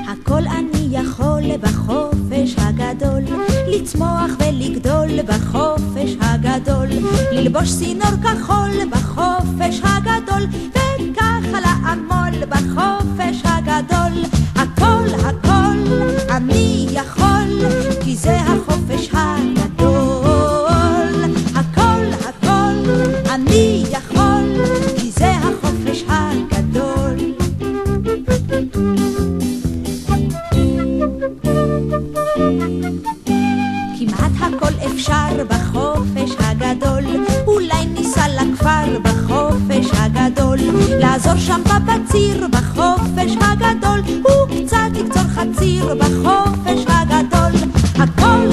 הכל אני יכול בחופש הגדול, לצמוח ולגדול בחופש הגדול, ללבוש סינור כחול בחופש הגדול, וככה לעמול בחופש הגדול. הכל הכל אני יכול, כי זה החופש הגדול. הכל הכל אני יכול, כי זה החופש הגדול. כמעט הכל אפשר בחופש הגדול, אולי ניסע לכפר בחופש הגדול, לעזור שם בבציר בחופש הגדול, וקצת לקצור חציר בחופש הגדול. הכל